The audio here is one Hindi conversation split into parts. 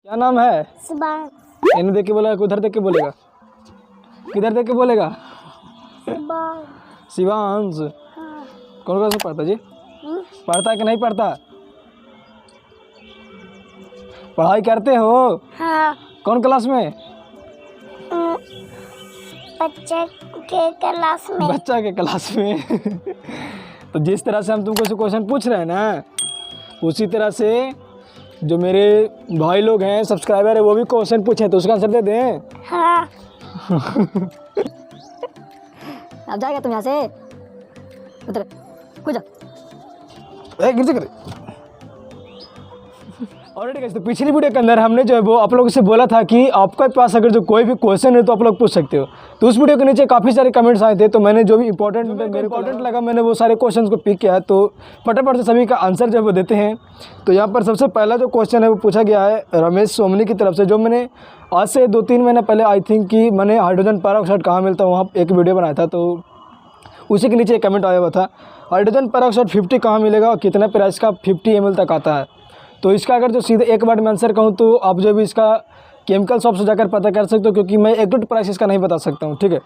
क्या नाम है? शिवांश। इन्हें देख के बोलेगा, उधर देख के बोलेगा, किधर देख के बोलेगा? शिवांश। शिवांश। हाँ। कौन क्लास में पढ़ता जी? पढ़ता है कि नहीं पढ़ता? पढ़ाई करते हो? हाँ। कौन क्लास में? बच्चे के क्लास में। बच्चा के क्लास में। तो जिस तरह से हम तुमको क्वेश्चन पूछ रहे हैं ना, उसी तरह से जो मेरे भाई लोग हैं, सब्सक्राइबर है, वो भी क्वेश्चन पूछे तो उसका आंसर दे दें। हाँ। अब जाएगा तुम यहाँ से, उधर कुछ गिर जा कर। ऑलरेडी गाइस, तो पिछली वीडियो के अंदर हमने जो है वो आप लोगों से बोला था कि आपके पास अगर जो कोई भी क्वेश्चन है तो आप लोग पूछ सकते हो। तो उस वीडियो के नीचे काफ़ी सारे कमेंट्स आए थे, तो मैंने जो भी इंपॉर्टेंट लगा मैंने वो सारे क्वेश्चंस को पिक किया है। तो फटाफट से सभी का आंसर जो है वो देते हैं। तो यहाँ पर सबसे पहला जो क्वेश्चन है वो पूछा गया है रमेश सोमनी की तरफ से, जो मैंने आज से 2-3 महीने पहले आई थिंक कि मैंने हाइड्रोजन पेरोक्साइड कहाँ मिलता है वहाँ एक वीडियो बनाया था। तो उसी के नीचे एक कमेंट आया हुआ था, हाइड्रोजन पेरोक्साइड 50 कहाँ मिलेगा और कितना प्राइस का 50 ml तक आता है। तो इसका अगर जो सीधे एक बार में आंसर कहूँ तो आप जो भी इसका केमिकल शॉप से जाकर पता कर सकते हो, क्योंकि मैं एग्जैक्ट प्राइस इसका नहीं बता सकता हूँ, ठीक है।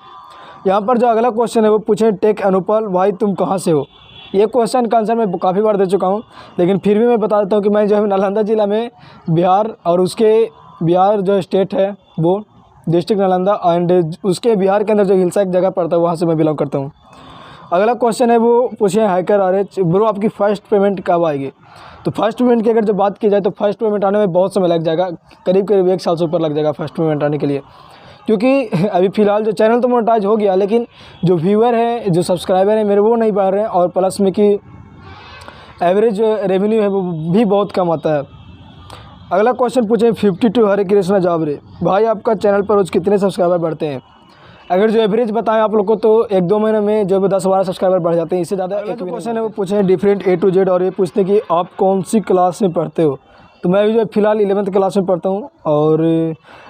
यहाँ पर जो अगला क्वेश्चन है वो पूछे टेक अनुपल, भाई तुम कहाँ से हो। ये क्वेश्चन का आंसर मैं काफ़ी बार दे चुका हूँ, लेकिन फिर भी मैं बता देता हूँ कि मैं जो है नालंदा ज़िला में बिहार, और उसके बिहार जो स्टेट है वो डिस्ट्रिक्ट नालंदा, एंड उसके बिहार के अंदर जो हिलसा एक जगह पड़ता है वहाँ से मैं बिलोंग करता हूँ। अगला क्वेश्चन है वो पूछे हैकर RH, ब्रो आपकी फ़र्स्ट पेमेंट कब आएगी। तो फर्स्ट पेमेंट की अगर जो बात की जाए तो फर्स्ट पेमेंट आने में बहुत समय लग जाएगा, करीब 1 साल से ऊपर लग जाएगा फर्स्ट पेमेंट आने के लिए, क्योंकि अभी फ़िलहाल जो चैनल तो मोनेटाइज हो गया, लेकिन जो व्यूअर है, जो सब्सक्राइबर है मेरे, वो नहीं बढ़ रहे हैं, और प्लस में कि एवरेज रेवेन्यू है वो भी बहुत कम आता है। अगला क्वेश्चन पूछे 52 हरे कृष्णा जावरे, भाई आपका चैनल पर रोज़ कितने सब्सक्राइबर बढ़ते हैं। अगर जो एवरेज बताएं आप लोग को तो 1-2 महीने में जो 10-12 सब्सक्राइबर बढ़ जाते हैं, इससे ज़्यादा। एक क्वेश्चन है वो पूछे डिफरेंट A to Z, और ये पूछते हैं कि आप कौन सी क्लास में पढ़ते हो। तो मैं अभी जो फिलहाल 11th क्लास में पढ़ता हूँ। और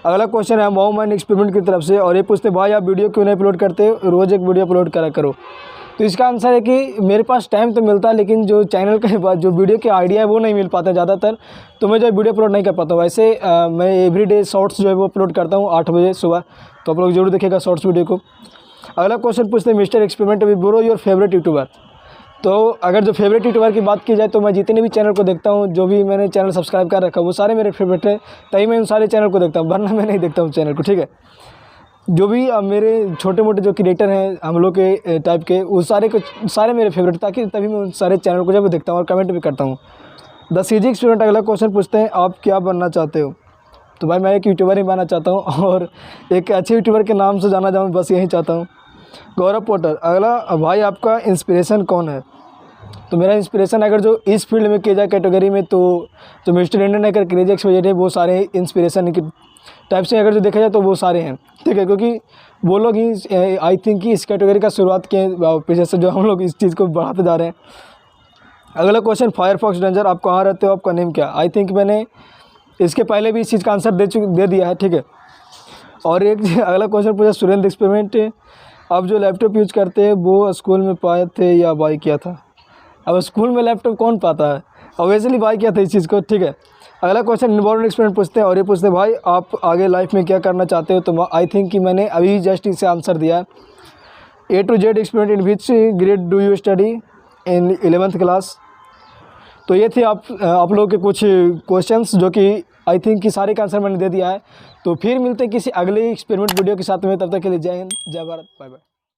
अगला क्वेश्चन है वाओ मैन एक्सपेरिमेंट की तरफ से, और ये पूछते हैं भाई आप वीडियो क्यों नहीं अपलोड करते, रोज़ एक वीडियो अपलोड करा करो। तो इसका आंसर है कि मेरे पास टाइम तो मिलता है, लेकिन जो चैनल के बाद जो वीडियो के आइडिया है वो नहीं मिल पाता ज़्यादातर, तो मैं जो वीडियो अपलोड नहीं कर पाता हूँ। वैसे मैं एवरीडे शॉर्ट्स जो है वो अपलोड करता हूँ 8 बजे सुबह, तो आप लोग जरूर देखिएगा शॉर्ट्स वीडियो को। अगला क्वेश्चन पूछते हैं mister experiment with bro your favourite YouTuber. तो अगर जो फेवरेट यूट्यूबर की बात की जाए तो मैं जितने भी चैनल को देखता हूँ, जो भी मैंने चैनल सब्सक्राइब कर रखा है वो सारे मेरे फेवरेट है, तभी मैं उन सारे चैनल को देखता हूँ, वरना मैं नहीं देखता हूँ चैनल को, ठीक है। जो भी मेरे छोटे मोटे जो क्रिएटर हैं हम लोग के टाइप के, वो सारे मेरे फेवरेट, ताकि तभी मैं उन सारे चैनल को जब देखता हूँ और कमेंट भी करता हूँ। द सीजी एक्सपेरिमेंट अगला क्वेश्चन पूछते हैं आप क्या बनना चाहते हो। तो भाई मैं एक यूट्यूबर ही बनना चाहता हूँ, और एक अच्छे यूट्यूबर के नाम से जाना जाऊँ, बस यही चाहता हूँ। गौरव पोटर अगला, भाई आपका इंस्पिरेशन कौन है। तो मेरा इंस्पिरेशन अगर जो इस फील्ड में किया जाए कैटेगरी में, तो जो mister Indian hacker, crazy experiment है, वो सारे इंस्पिरेशन के टाइप से अगर जो देखा जाए तो वो सारे हैं, ठीक है, क्योंकि वो लोग ही आई थिंक कि इस कैटेगरी का शुरुआत किए पीछे से, जो हम लोग इस चीज़ को बढ़ाते जा रहे हैं। अगला क्वेश्चन फायरफॉक्स डेंजर, आप कहाँ रहते हो, आपका नेम क्या। आई थिंक मैंने इसके पहले भी इस चीज़ का आंसर दे दिया है, ठीक है। और एक अगला क्वेश्चन पूछा सुरेंद्र एक्सपेरिमेंट, आप जो लैपटॉप यूज करते हैं वो स्कूल में पाए थे या बाई किया था। अब स्कूल में लैपटॉप कौन पाता है, ऑब्वियसली बाई किया था इस चीज़ को, ठीक है। अगला क्वेश्चन इन्वॉल्वमेंट एक्सपेरिमेंट पूछते हैं, और ये पूछते हैं भाई आप आगे लाइफ में क्या करना चाहते हो। तो आई थिंक कि मैंने अभी जस्ट इसे आंसर दिया है। A to Z experiment in which grade do you study, in 11th class. तो ये थे आप लोगों के कुछ क्वेश्चंस, जो कि आई थिंक कि सारे का आंसर मैंने दे दिया है। तो फिर मिलते हैं किसी अगले एक्सपेरिमेंट वीडियो के साथ में, तब तक के लिए जय हिंद, जय भारत, बाय बाय।